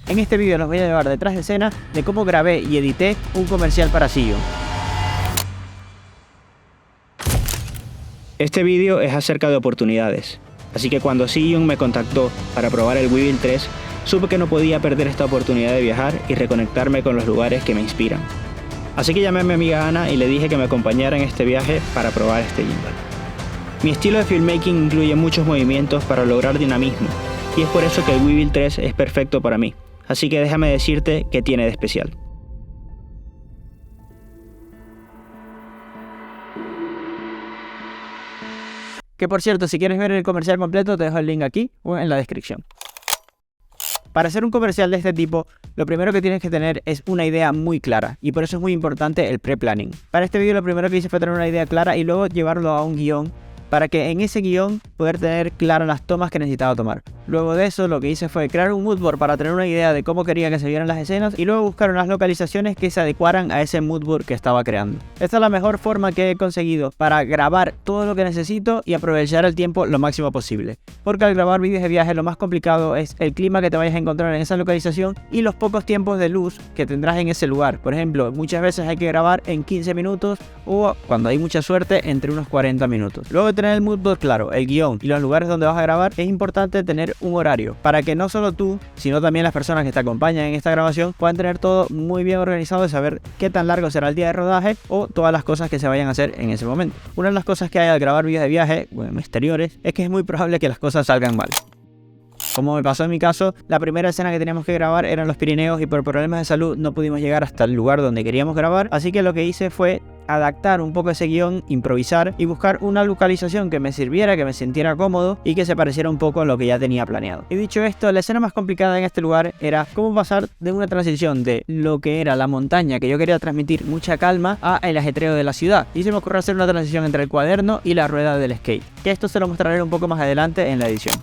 En este vídeo los voy a llevar detrás de escena de cómo grabé y edité un comercial para Zhiyun. Este vídeo es acerca de oportunidades, así que cuando Zhiyun me contactó para probar el Weevil 3, supe que no podía perder esta oportunidad de viajar y reconectarme con los lugares que me inspiran. Así que llamé a mi amiga Ana y le dije que me acompañara en este viaje para probar este gimbal. Mi estilo de filmmaking incluye muchos movimientos para lograr dinamismo, y es por eso que el Weevil 3 es perfecto para mí, así que déjame decirte qué tiene de especial. Que por cierto, si quieres ver el comercial completo te dejo el link aquí o en la descripción. Para hacer un comercial de este tipo, lo primero que tienes que tener es una idea muy clara, y por eso es muy importante el pre-planning. Para este vídeo lo primero que hice fue tener una idea clara y luego llevarlo a un guión, para que en ese guión poder tener claras las tomas que necesitaba tomar. Luego de eso lo que hice fue crear un moodboard para tener una idea de cómo quería que se vieran las escenas y luego buscar unas localizaciones que se adecuaran a ese moodboard que estaba creando. Esta es la mejor forma que he conseguido para grabar todo lo que necesito y aprovechar el tiempo lo máximo posible. Porque al grabar vídeos de viaje lo más complicado es el clima que te vayas a encontrar en esa localización y los pocos tiempos de luz que tendrás en ese lugar. Por ejemplo, muchas veces hay que grabar en 15 minutos o, cuando hay mucha suerte, entre unos 40 minutos. Luego de tener el moodboard claro, el guión y los lugares donde vas a grabar, es importante tener un horario para que no solo tú, sino también las personas que te acompañan en esta grabación puedan tener todo muy bien organizado y saber qué tan largo será el día de rodaje o todas las cosas que se vayan a hacer en ese momento. Una de las cosas que hay al grabar vídeos de viaje, bueno, exteriores, es que es muy probable que las cosas salgan mal. Como me pasó en mi caso, la primera escena que teníamos que grabar era en los Pirineos y por problemas de salud no pudimos llegar hasta el lugar donde queríamos grabar, así que lo que hice fue adaptar un poco ese guión, improvisar y buscar una localización que me sirviera, que me sintiera cómodo y que se pareciera un poco a lo que ya tenía planeado. Y dicho esto, la escena más complicada en este lugar era cómo pasar de una transición de lo que era la montaña, que yo quería transmitir mucha calma, a el ajetreo de la ciudad. Y se me ocurrió hacer una transición entre el cuaderno y la rueda del skate, que esto se lo mostraré un poco más adelante en la edición.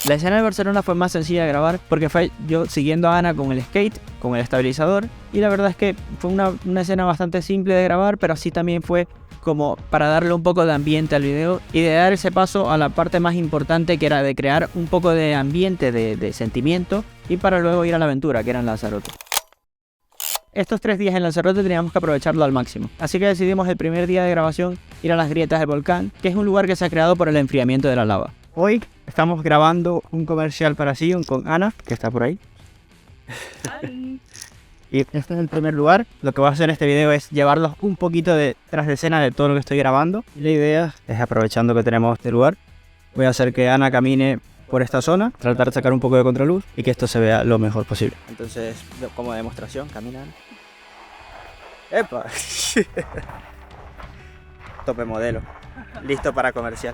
La escena de Barcelona fue más sencilla de grabar porque fue yo siguiendo a Ana con el skate, con el estabilizador, y la verdad es que fue una escena bastante simple de grabar, pero así también fue como para darle un poco de ambiente al video y de dar ese paso a la parte más importante, que era de crear un poco de ambiente, de sentimiento, y para luego ir a la aventura, que era en Lanzarote. Estos 3 días en Lanzarote teníamos que aprovecharlo al máximo, así que decidimos el primer día de grabación ir a las grietas del volcán, que es un lugar que se ha creado por el enfriamiento de la lava. Hoy estamos grabando un comercial para Zhiyun con Ana, que está por ahí. Y este es el primer lugar. Lo que voy a hacer en este video es llevarlos un poquito detrás de escena de todo lo que estoy grabando. Y la idea es, aprovechando que tenemos este lugar, voy a hacer que Ana camine por esta zona, tratar de sacar un poco de contraluz y que esto se vea lo mejor posible. Entonces, como demostración, caminan. ¡Epa! Tope modelo. Listo para comercial.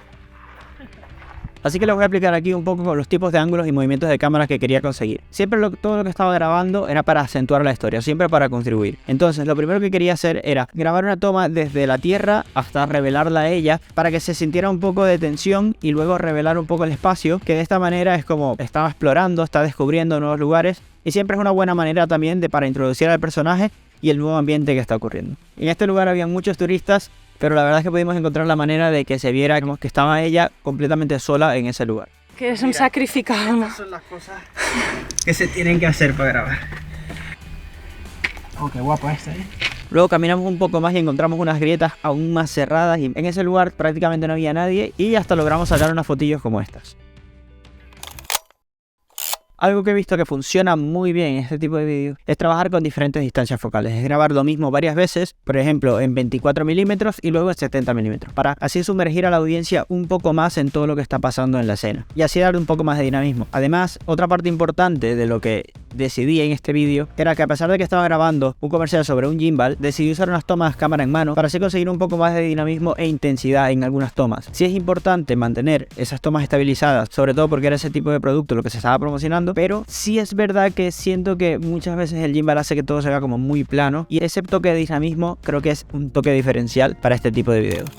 Así que les voy a explicar aquí un poco con los tipos de ángulos y movimientos de cámara que quería conseguir. Siempre todo lo que estaba grabando era para acentuar la historia, siempre para contribuir. Entonces lo primero que quería hacer era grabar una toma desde la tierra hasta revelarla a ella, para que se sintiera un poco de tensión y luego revelar un poco el espacio, que de esta manera es como estaba explorando, está descubriendo nuevos lugares, y siempre es una buena manera también para introducir al personaje y el nuevo ambiente que está ocurriendo. En este lugar había muchos turistas, pero la verdad es que pudimos encontrar la manera de que se viera que estaba ella completamente sola en ese lugar. Que es un sacrificado. Estas son las cosas que se tienen que hacer para grabar. Oh, qué guapo este, ¿eh? Luego caminamos un poco más y encontramos unas grietas aún más cerradas, y en ese lugar prácticamente no había nadie y hasta logramos sacar unas fotillos como estas. Algo que he visto que funciona muy bien en este tipo de vídeos es trabajar con diferentes distancias focales. Es grabar lo mismo varias veces, por ejemplo en 24 milímetros y luego en 70 milímetros, para así sumergir a la audiencia un poco más en todo lo que está pasando en la escena y así darle un poco más de dinamismo. Además, otra parte importante de lo que decidí en este vídeo era que, a pesar de que estaba grabando un comercial sobre un gimbal, decidí usar unas tomas cámara en mano para así conseguir un poco más de dinamismo e intensidad en algunas tomas. Sí es importante mantener esas tomas estabilizadas, sobre todo porque era ese tipo de producto lo que se estaba promocionando, pero sí es verdad que siento que muchas veces el gimbal hace que todo se vea como muy plano, y ese toque de dinamismo creo que es un toque diferencial para este tipo de videos.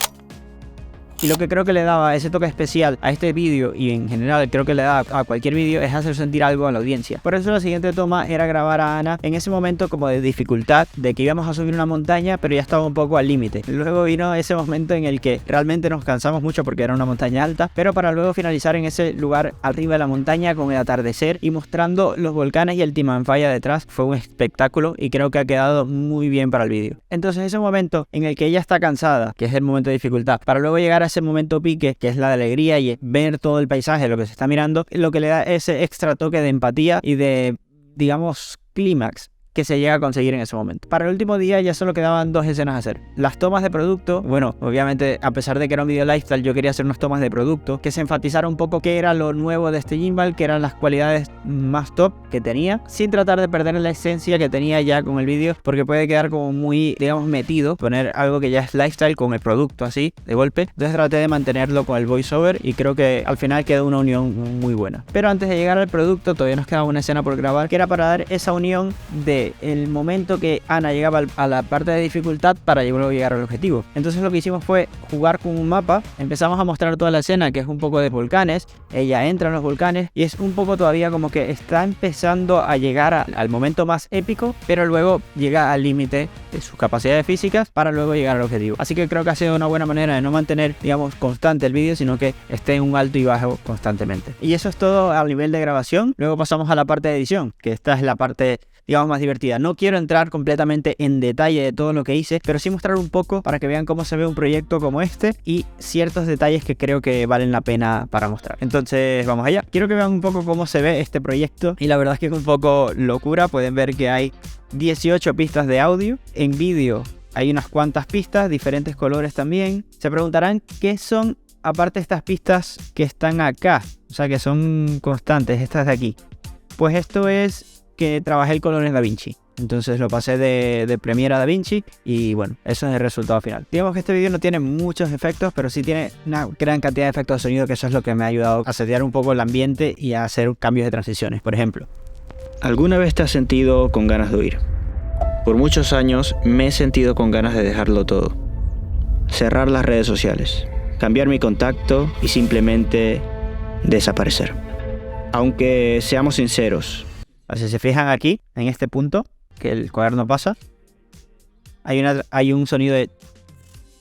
Y lo que creo que le daba ese toque especial a este vídeo, y en general creo que le da a cualquier vídeo, es hacer sentir algo a la audiencia. Por eso la siguiente toma era grabar a Ana en ese momento como de dificultad, de que íbamos a subir una montaña pero ya estaba un poco al límite. Luego vino ese momento en el que realmente nos cansamos mucho porque era una montaña alta, pero para luego finalizar en ese lugar arriba de la montaña con el atardecer y mostrando los volcanes y el Timanfaya detrás. Fue un espectáculo y creo que ha quedado muy bien para el vídeo. Entonces ese momento en el que ella está cansada, que es el momento de dificultad, para luego llegar a ese momento pique, que es la de alegría y ver todo el paisaje, lo que se está mirando, lo que le da ese extra toque de empatía y de, digamos, clímax que se llega a conseguir en ese momento. Para el último día ya solo quedaban 2 escenas a hacer. Las tomas de producto, bueno, obviamente a pesar de que era un video lifestyle, yo quería hacer unas tomas de producto que se enfatizara un poco qué era lo nuevo de este gimbal, que eran las cualidades más top que tenía, sin tratar de perder la esencia que tenía ya con el vídeo, porque puede quedar como muy, digamos, metido, poner algo que ya es lifestyle con el producto así, de golpe. Entonces traté de mantenerlo con el voiceover y creo que al final quedó una unión muy buena. Pero antes de llegar al producto todavía nos quedaba una escena por grabar, que era para dar esa unión de el momento que Ana llegaba a la parte de dificultad para luego llegar al objetivo. Entonces lo que hicimos fue jugar con un mapa, empezamos a mostrar toda la escena, que es un poco de volcanes, ella entra en los volcanes y es un poco todavía como que está empezando a llegar al momento más épico, pero luego llega al límite de sus capacidades físicas para luego llegar al objetivo. Así que creo que ha sido una buena manera de no mantener, digamos, constante el vídeo, sino que esté en un alto y bajo constantemente. Y eso es todo a nivel de grabación. Luego pasamos a la parte de edición, que esta es la parte, digamos, más divertida. No quiero entrar completamente en detalle de todo lo que hice, pero sí mostrar un poco para que vean cómo se ve un proyecto como este y ciertos detalles que creo que valen la pena para mostrar. Entonces vamos allá. Quiero que vean un poco cómo se ve este proyecto y la verdad es que es un poco locura. Pueden ver que hay 18 pistas de audio. En vídeo hay unas cuantas pistas, diferentes colores también. Se preguntarán qué son, aparte de estas pistas que están acá, o sea que son constantes, estas de aquí. Pues esto es que trabajé el color en DaVinci. Entonces lo pasé de Premiere a DaVinci y bueno, eso es el resultado final. Digamos que este vídeo no tiene muchos efectos, pero sí tiene una gran cantidad de efectos de sonido, que eso es lo que me ha ayudado a setear un poco el ambiente y a hacer cambios de transiciones. Por ejemplo, ¿alguna vez te has sentido con ganas de huir? Por muchos años me he sentido con ganas de dejarlo todo. Cerrar las redes sociales, cambiar mi contacto y simplemente desaparecer. Aunque seamos sinceros, si se fijan aquí, en este punto, que el cuaderno pasa, hay un sonido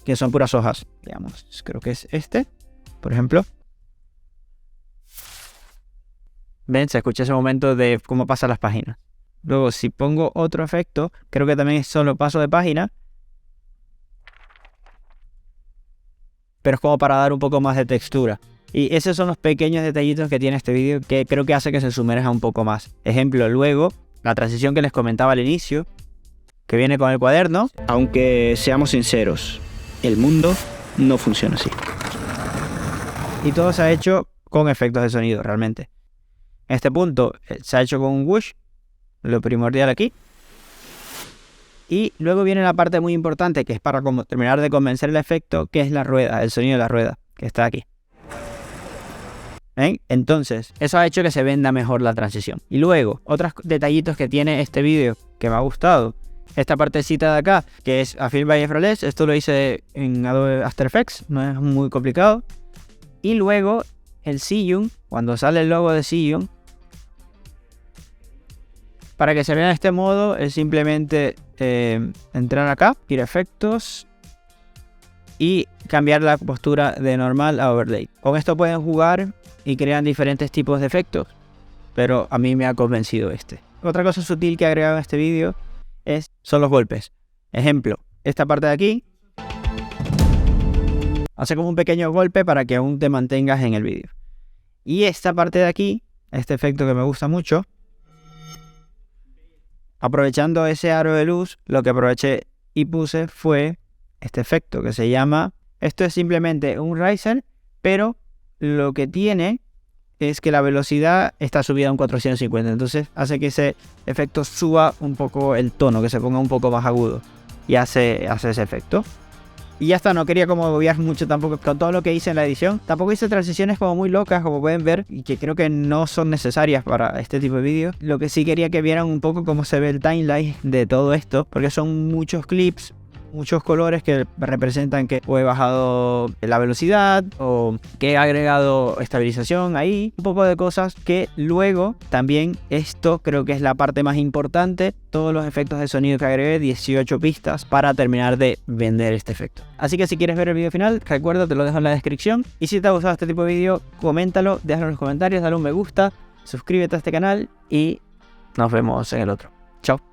que son puras hojas, digamos, creo que es este, por ejemplo. ¿Ven? Se escucha ese momento de cómo pasan las páginas. Luego, si pongo otro efecto, creo que también es solo paso de página, pero es como para dar un poco más de textura. Y esos son los pequeños detallitos que tiene este vídeo que creo que hace que se sumerja un poco más. Ejemplo, luego, la transición que les comentaba al inicio, que viene con el cuaderno. Aunque seamos sinceros, el mundo no funciona así. Y todo se ha hecho con efectos de sonido, realmente. En este punto se ha hecho con un whoosh, lo primordial aquí. Y luego viene la parte muy importante, que es para terminar de convencer el efecto, que es la rueda, el sonido de la rueda, que está aquí. ¿Ven? Entonces, eso ha hecho que se venda mejor la transición. Y luego, otros detallitos que tiene este vídeo que me ha gustado. Esta partecita de acá, que es a Film by Efroless. Esto lo hice en Adobe After Effects, no es muy complicado. Y luego, el Zhiyun, cuando sale el logo de Zhiyun, para que se vea en este modo, es simplemente entrar acá, ir a efectos y cambiar la postura de normal a overlay. Con esto pueden jugar y crean diferentes tipos de efectos, pero a mí me ha convencido este. Otra cosa sutil que he agregado en este vídeo son los golpes. Ejemplo, esta parte de aquí hace como un pequeño golpe para que aún te mantengas en el vídeo. Y esta parte de aquí, este efecto que me gusta mucho, aprovechando ese aro de luz, lo que aproveché y puse fue este efecto que se llama... Esto es simplemente un riser, pero lo que tiene es que la velocidad está subida a un 450. Entonces hace que ese efecto suba un poco el tono, que se ponga un poco más agudo. Y hace ese efecto. Y ya está, no quería como agobiar mucho tampoco con todo lo que hice en la edición. Tampoco hice transiciones como muy locas, como pueden ver, y que creo que no son necesarias para este tipo de vídeos. Lo que sí quería que vieran un poco cómo se ve el timeline de todo esto, porque son muchos clips muchos colores que representan que o he bajado la velocidad o que he agregado estabilización ahí, un poco de cosas que luego también esto creo que es la parte más importante, todos los efectos de sonido que agregué, 18 pistas para terminar de vender este efecto. Así que si quieres ver el video final, recuerda, te lo dejo en la descripción, y si te ha gustado este tipo de vídeo, coméntalo, déjalo en los comentarios, dale un me gusta, suscríbete a este canal y nos vemos en el otro. Chao.